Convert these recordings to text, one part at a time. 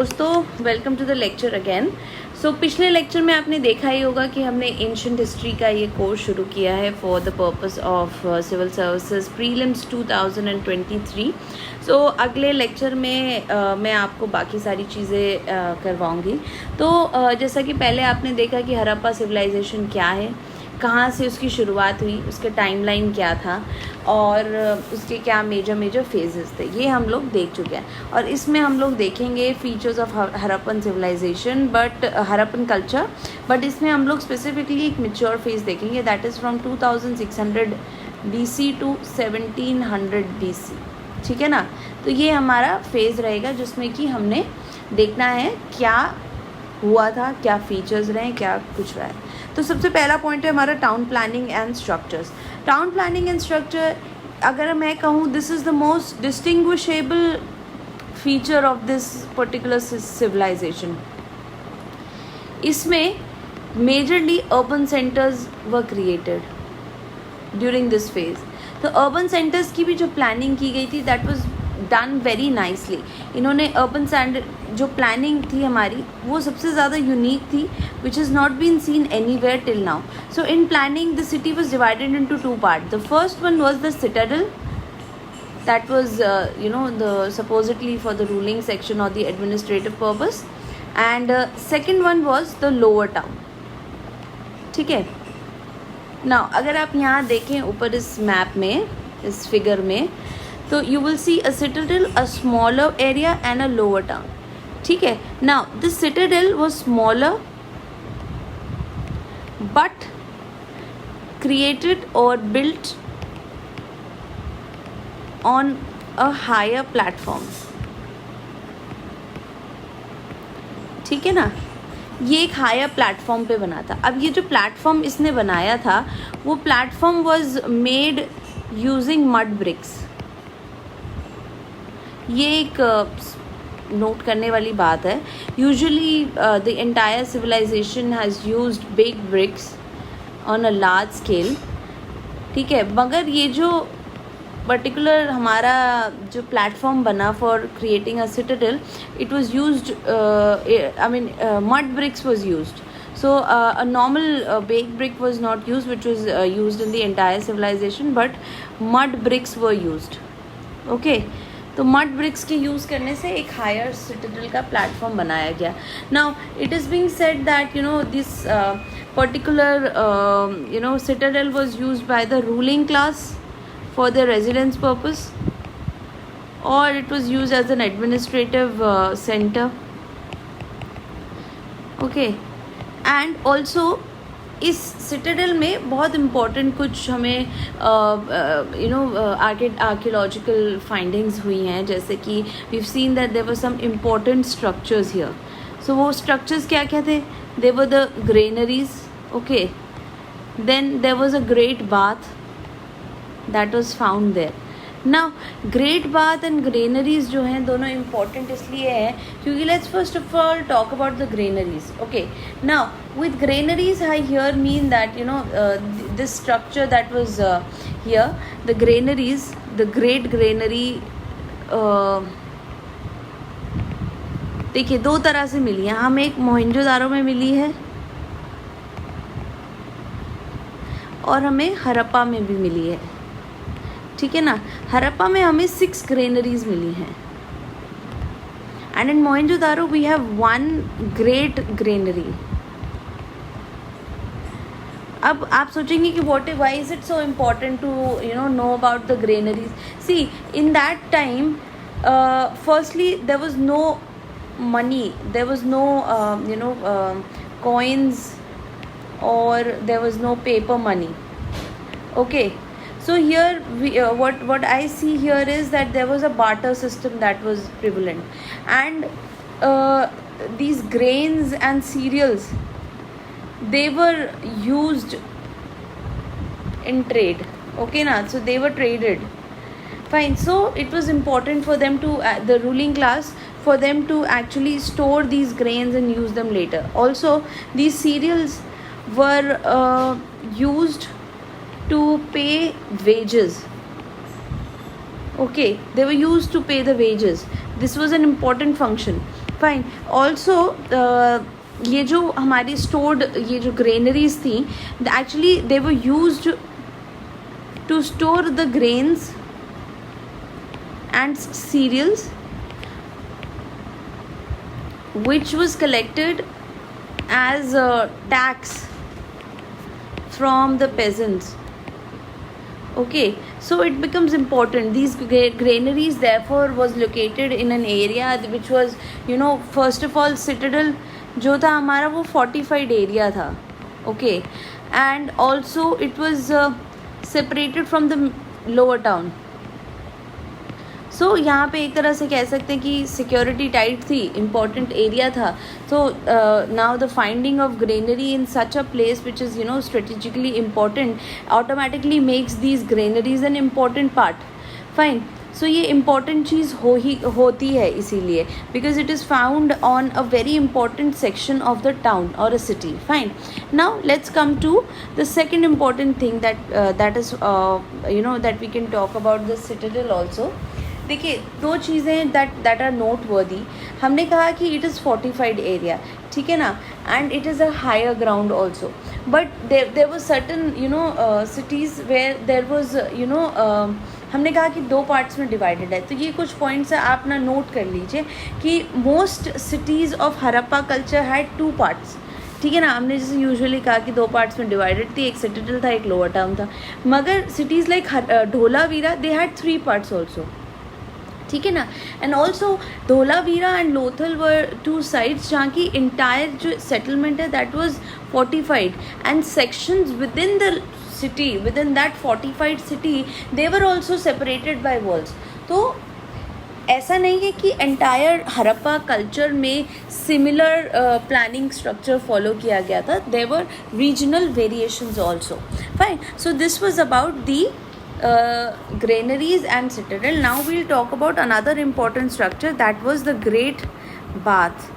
दोस्तों welcome to the lecture again. So पिछले lecture में आपने देखा ही होगा कि हमने एंशिएंट हिस्ट्री का ये कोर्स शुरू किया है for the purpose of civil services prelims 2023। So अगले लेक्चर में मैं आपको बाकी सारी चीज़ें करवाऊंगी। तो जैसा कि पहले आपने देखा कि हड़प्पा सिविलाइजेशन क्या है, कहाँ से उसकी शुरुआत हुई, उसके टाइमलाइन क्या था और उसके क्या मेजर फेजेस थे, ये हम लोग देख चुके हैं। और इसमें हम लोग देखेंगे features of Harappan civilization Harappan culture, but इसमें हम लोग स्पेसिफिकली एक मैच्योर फेज देखेंगे, that is from 2600 BC to 1700 BC। ठीक है ना। तो ये हमारा फेज़ रहेगा जिसमें कि हमने देखना है क्या हुआ था, क्या फीचर्स रहे, क्या कुछ रहा है। तो सबसे पहला पॉइंट है हमारा town planning and structures. Town planning and structure, अगर मैं कहूँ, this is the most distinguishable feature of this particular civilization. इसमें majorly urban centres were created during this phase. तो अर्बन सेंटर्स की भी जो प्लानिंग की गई थी that was done very nicely. इन्होंने अर्बन सेंटर जो प्लानिंग थी हमारी वो सबसे ज़्यादा यूनिक थी, which is not been seen anywhere till now. So in planning the city was divided into two part. The first one was the Citadel, that was the supposedly for the ruling section or the administrative purpose, and second one was the lower town. ठीक है। now अगर आप यहाँ देखें ऊपर इस map में, इस फिगर में, तो you will see a citadel, a smaller area and a lower town. ठीक है। now the citadel was smaller but created or built on a higher platform. ठीक है ना। ये एक हायर प्लेटफॉर्म पे बना था। अब ये जो प्लेटफॉर्म इसने बनाया था वो platform was made using mud bricks. ये एक नोट करने वाली बात है। Usually the entire civilization has used big bricks on a large scale. ठीक है। मगर ये जो पर्टिकुलर हमारा जो प्लेटफॉर्म बना for creating a Citadel, it was used, mud bricks was used. So a normal baked brick was not used, which was used in the entire civilization, but mud bricks were used. Okay. तो mud bricks के use करने से एक higher Citadel का platform बनाया गया. Now it is being said that this particular Citadel was used by the ruling class for their residence purpose, or it was used as an administrative center. Okay. and also इस Citadel में बहुत important कुछ हमें archaeological findings हुई हैं, जैसे कि we've seen that there were some important structures here. so वो structures क्या क्या थे? They were the granaries. Okay. then there was a great bath that was found there. now great bath and granaries जो हैं दोनों important इसलिए हैं क्योंकि let's first of all talk about the granaries. okay. now with granaries I here mean that this structure that was here, the granaries, the great granary, देखिए दो तरह से मिली है हमें। एक मोहनजोदारो में मिली है और हमें हड़प्पा में भी मिली है। ठीक है ना। हड़प्पा में हमें 6 ग्रेनरीज मिली हैं and in Mohenjodaro we have 1 great granary. अब आप सोचेंगे कि why is it so important to know about the granaries. See in that time firstly there was no money, there was no coins or there was no paper money. okay. so here we, what I see here is that there was a barter system that was prevalent, and these grains and cereals, they were used in trade. okay na. so they were traded. fine. so it was important for them to the ruling class, for them to actually store these grains and use them later. also these cereals were used to pay wages. okay. they were used to pay the wages. This was an important function. Fine. Also ये जो हमारी stored ये जो granaries थी, actually they were used to store the grains and cereals which was collected as a tax from the peasants. Okay, so it becomes important. These granaries therefore was located in an area which was, first of all, Citadel जो था हमारा वो fortified area था. Okay, and also it was separated from the lower town. सो यहाँ पे एक तरह से कह सकते हैं कि सिक्योरिटी टाइट थी, इम्पॉर्टेंट एरिया था. तो now the finding of granary in such a place which is strategically important automatically makes these granaries an important part. Fine. So ये इम्पॉर्टेंट चीज़ होती है इसीलिए because it is found on a very important section of the town और a city. Fine. Now let's come to the second important thing that is that we can talk about the Citadel also. देखिए, दो चीज़ें that are note वर्दी. हमने कहा कि it is fortified area, ठीक है ना, and it is a higher ground also. But there was certain cities where there was हमने कहा कि दो पार्ट्स में डिवाइडेड है. तो ये कुछ पॉइंट्स है, आप ना नोट कर लीजिए कि most cities of Harappa culture had two parts. ठीक है ना, हमने जैसे यूजुअली कहा कि दो पार्ट्स में डिवाइडेड थी, एक सिटाडेल था, एक लोअर टाउन था. मगर cities like Dholavira they had 3 parts also. ठीक है ना. And also Dholavira and Lothal were 2 sides जहाँ की इंटायर जो सेटलमेंट है that was fortified and sections within the city, within that fortified city they were also separated by walls. तो ऐसा नहीं है कि एंटायर हरप्पा कल्चर में सिमिलर प्लानिंग स्ट्रक्चर फॉलो किया गया था. There were regional variations also. Fine. So this was about the granaries and citadel. Now we'll talk about another important structure, that was the Great Bath.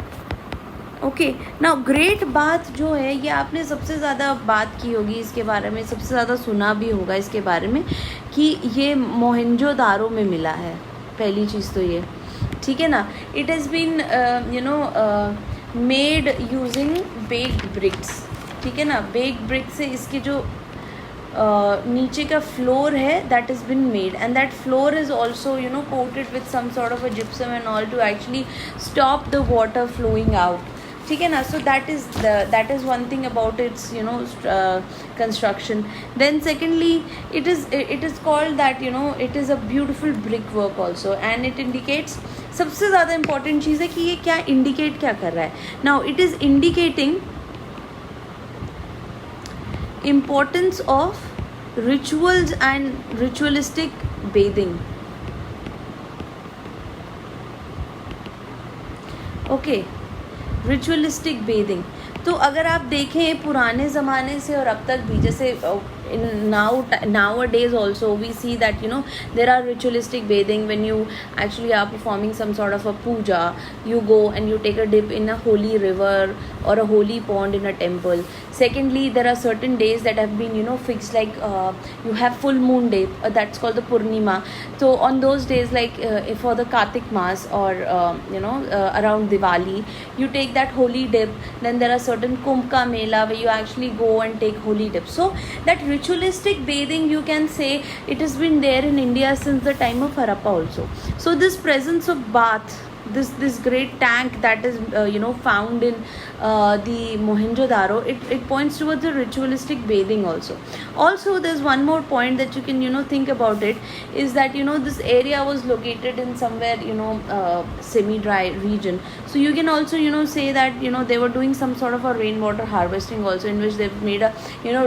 Okay, now Great Bath जो है ये आपने सबसे ज़्यादा बात की होगी इसके बारे में, सबसे ज़्यादा सुना भी होगा इसके बारे में कि ये मोहनजोदारो में मिला है. पहली चीज़ तो ये, ठीक है ना. It has been made using baked bricks. ठीक है ना, बेक्ड ब्रिक से इसके जो नीचे का फ्लोर है that is been made and that floor is also coated with some sort of a gypsum and all to actually stop the water flowing out. ठीक है ना. So that is one thing about its construction. Then secondly it is called that it is a beautiful brick work also and it indicates. सबसे ज़्यादा important चीज़ है कि ये क्या indicate क्या कर रहा है. Now it is indicating importance of rituals and ritualistic bathing. Okay, ritualistic bathing. तो अगर आप देखें पुराने ज़माने से और अब तक भी, जैसे nowadays also we see that there are ritualistic bathing when you actually are performing some sort of a puja. You go and you take a dip in a holy river or a holy pond in a temple. Secondly, there are certain days that have been fixed, like you have full moon day, that's called the Purnima. So on those days, like for the Kartik Maas or around Diwali, you take that holy dip. Then there are certain Kumbh Ka Mela where you actually go and take holy dip. So that ritualistic bathing, you can say it has been there in India since the time of Harappa also. So this presence of bath, this great tank that is found in the Mohenjo-daro, it points towards the ritualistic bathing also. Also there's one more point that you can think about it, is that this area was located in somewhere semi-dry region. So you can also say that they were doing some sort of a rainwater harvesting also, in which they've made a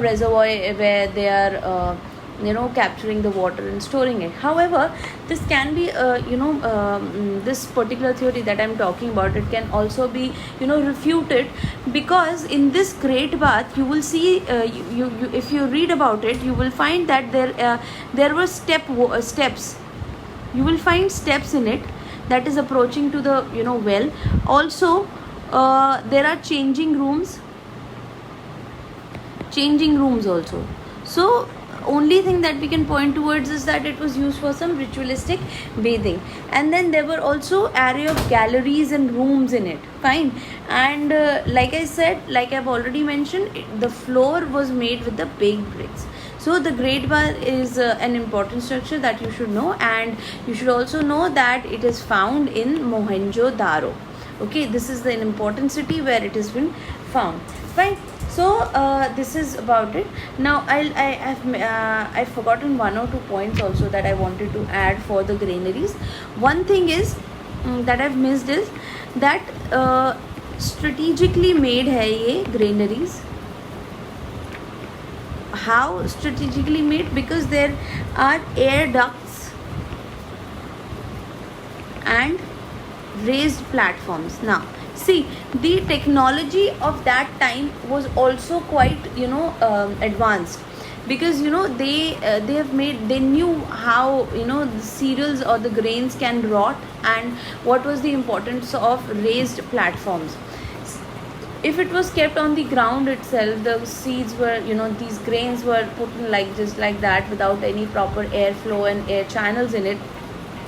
reservoir where they are capturing the water and storing it. However, this can be this particular theory that I'm talking about, it can also be refuted, because in this great bath you will see you if you read about it, you will find that there were steps. You will find steps in it that is approaching to the well. Also there are changing rooms also. So only thing that we can point towards is that it was used for some ritualistic bathing. And then there were also array of galleries and rooms in it. Fine. And like I said, like I've already mentioned, the floor was made with the baked bricks. So the Great Bar is an important structure that you should know, and you should also know that it is found in Mohenjo-daro. Okay, this is an important city where it has been found. Fine. So this is about it. Now I've forgotten 1 or 2 points also that I wanted to add for the granaries. One thing is that I've missed is that strategically made hai ye granaries. How strategically made? Because there are air ducts and raised platforms. Now see, the technology of that time was also quite advanced, because they knew how the cereals or the grains can rot, and what was the importance of raised platforms. If it was kept on the ground itself, the seeds were, these grains were put in just like that without any proper airflow and air channels in it,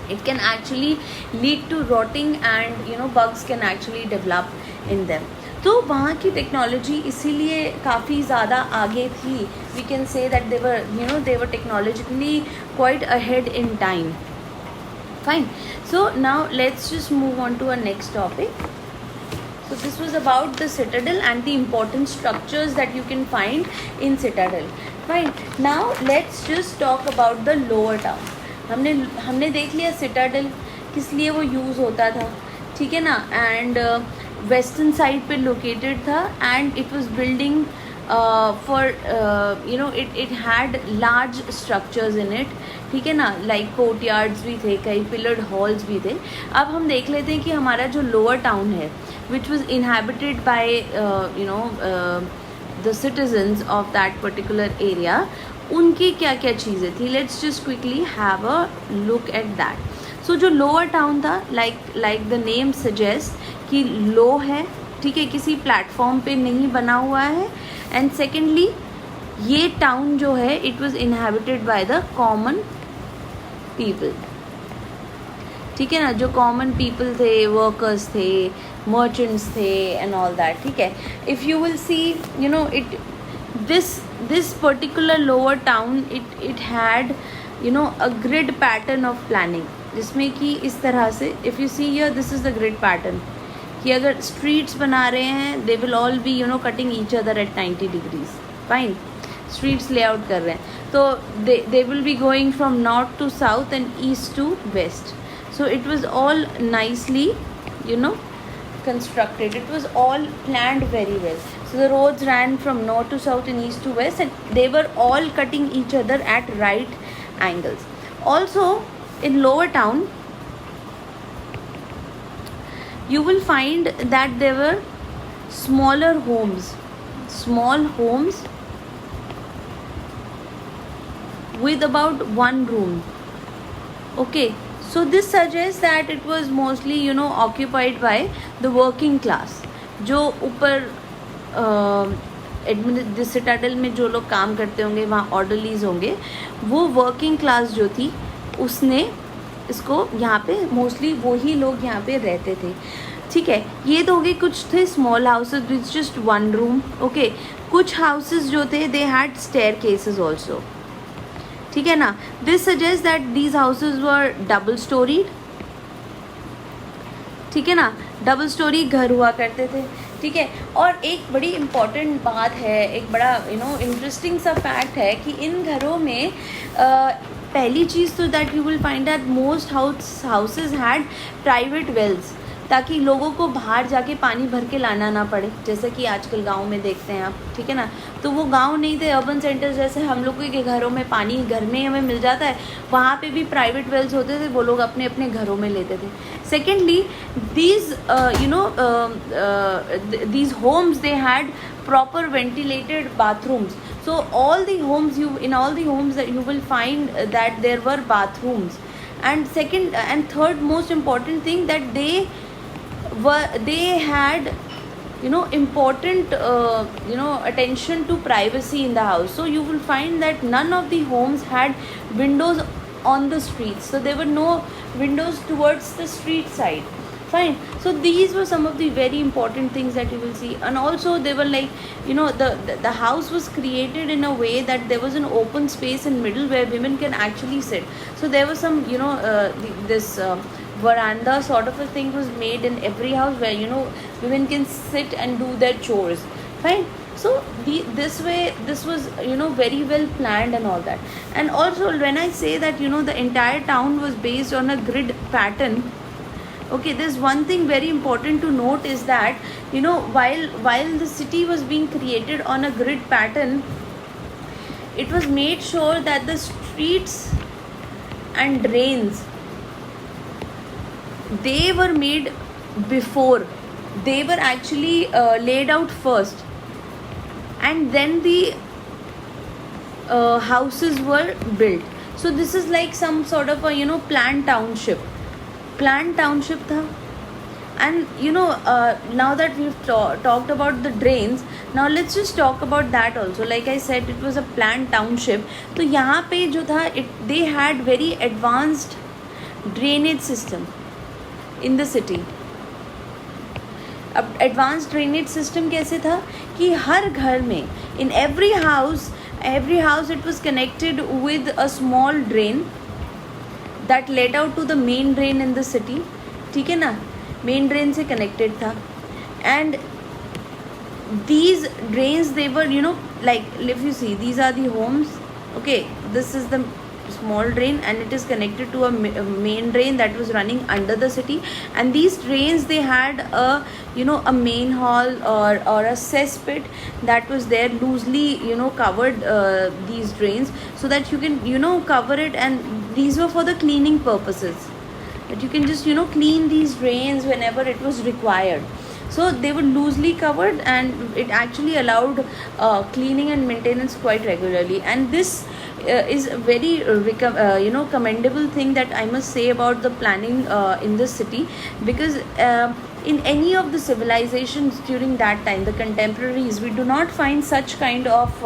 it can actually lead to rotting, and bugs can actually develop in them. तो वहाँ की technology इसीलिए काफ़ी ज़्यादा आगे थी. We can say that they were technologically quite ahead in time. Fine. So now let's just move on to our next topic. So this was about the citadel and the important structures that you can find in citadel. Fine. Now let's just talk about the lower town. हमने देख लिया citadel किस लिए वो use होता था, ठीक है ना, एंड वेस्टर्न साइड पे लोकेटेड था, and it was building for it had large structures in it, ठीक है ना, लाइक कोर्टयार्ड्स भी थे, कई पिलर्ड हॉल्स भी थे. अब हम देख लेते हैं कि हमारा जो लोअर टाउन है, which was inhabited by the citizens of that particular area, उनकी क्या क्या चीज़ें थी. Let's just quickly have a look at that. So जो लोअर टाउन था, लाइक द नेम सजेस्ट कि लो है, ठीक है, किसी प्लेटफॉर्म पे नहीं बना हुआ है. एंड सेकेंडली ये टाउन जो है it was inhabited by the common people, ठीक है ना, जो कॉमन पीपल थे, वर्कर्स थे, मर्चेंट्स थे एंड ऑल दैट, ठीक है. If you will see it this particular lower town it had a grid pattern of planning, जिसमें कि इस तरह से if you see here this is the grid pattern कि अगर streets बना रहे हैं they will all be cutting each other at 90 degrees. Fine. Streets layout कर रहे हैं तो they will be going from north to south and east to west. So it was all nicely constructed. It was all planned very well. So the roads ran from north to south and east to west, and they were all cutting each other at right angles. Also in lower town you will find that there were small homes with about one room. Okay, so this suggests that it was mostly occupied by the working class. जो ऊपर Citadel में जो लोग काम करते होंगे, वहाँ ऑर्डरलीज होंगे, वो वर्किंग क्लास जो थी उसने इसको यहाँ पे मोस्टली वही लोग यहाँ पे रहते थे, ठीक है. ये तो हो गए कुछ थे small houses with just one room. Okay, कुछ हाउसेज जो थे they had staircases also, ठीक है ना. This suggest that these houses were double storied, ठीक है ना, डबल स्टोरी घर हुआ करते थे, ठीक है. और एक बड़ी इम्पॉर्टेंट बात है, एक बड़ा इंटरेस्टिंग सा फैक्ट है कि इन घरों में पहली चीज़ तो that you will find that most houses had private wells, ताकि लोगों को बाहर जाके पानी भर के लाना ना पड़े, जैसे कि आजकल गांव में देखते हैं आप, ठीक है ना. तो वो गांव नहीं थे, अर्बन सेंटर्स जैसे हम लोग के घरों में पानी घर में हमें मिल जाता है, वहाँ पे भी प्राइवेट वेल्स होते थे, वो लोग अपने अपने घरों में लेते थे. Secondly these homes they had proper ventilated bathrooms. So all the homes that you will find that there were bathrooms. And second and third most important thing that they had important attention to privacy in the house. So you will find that none of the homes had windows on the streets, so there were no windows towards the street side. Fine. So these were some of the very important things that you will see. And also they were like, the house was created in a way that there was an open space in middle where women can actually sit. So there was some this veranda sort of a thing was made in every house where women can sit and do their chores. Fine. So this way, this was very well planned and all that. And also when I say that the entire town was based on a grid pattern. Okay, there's one thing very important to note is that while the city was being created on a grid pattern, it was made sure that the streets and drains, they were made before, they were actually laid out first, and then the houses were built. So this is like some sort of a planned township tha. And now that we've talked about the drains, now let's just talk about that also. Like I said, it was a planned township. So यहाँ पे जो था, they had very advanced drainage system in the city. अब advanced drainage system कैसे था कि हर घर में, in every house it was connected with a small drain that led out to the main drain in the city. ठीक है ना, main drain से connected था. And these drains, they were like, if you see, these are the homes. Okay, this is the small drain and it is connected to a main drain that was running under the city. And these drains, they had a a main hall or a cesspit that was there loosely covered, these drains, so that you can cover it. And these were for the cleaning purposes, that you can just clean these drains whenever it was required. So they were loosely covered and it actually allowed cleaning and maintenance quite regularly. And this is a very commendable thing that I must say about the planning in the city, because in any of the civilizations during that time, the contemporaries, we do not find such kind of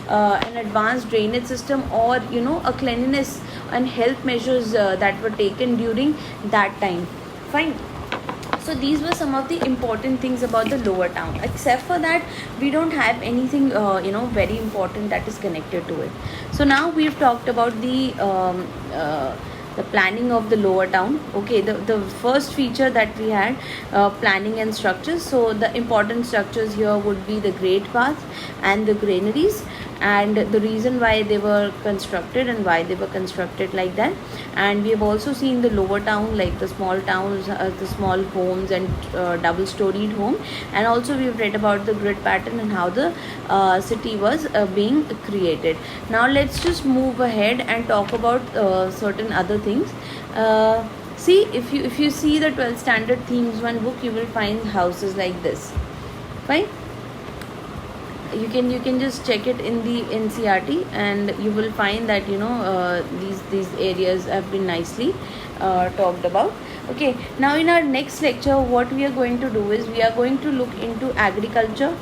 an advanced drainage system or a cleanliness and health measures that were taken during that time. Fine. So these were some of the important things about the lower town. Except for that, we don't have anything very important that is connected to it. So now we've talked about the planning of the lower town. Okay, the first feature that we had, planning and structures. So the important structures here would be the great baths and the granaries, and the reason why they were constructed and why they were constructed like that. And we have also seen the lower town, like the small towns, the small homes and double storied home. And also we've read about the grid pattern and how the city was being created. Now let's just move ahead and talk about certain other things. See, if you see the 12th standard themes 1 book, you will find houses like this. Fine. You can just check it in the NCRT and you will find that these areas have been nicely talked about. Okay, now in our next lecture, what we are going to do is we are going to look into agriculture,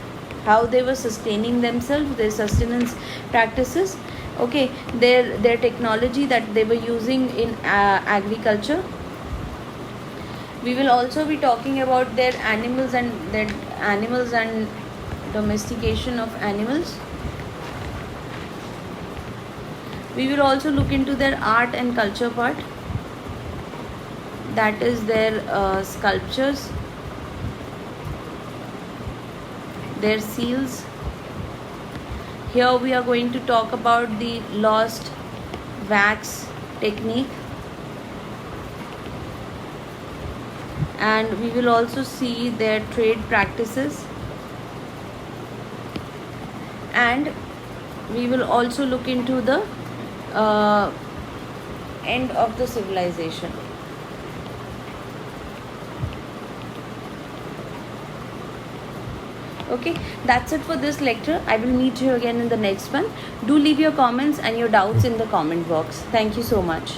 how they were sustaining themselves, their sustenance practices. Okay, their technology that they were using in agriculture. We will also be talking about their animals and domestication of animals. We will also look into their art and culture part, that is their sculptures, their seals. Here we are going to talk about the lost wax technique, and we will also see their trade practices, and we will also look into the end of the civilization. Okay, that's it for this lecture. I will meet you again in the next one. Do leave your comments and your doubts in the comment box. Thank you so much.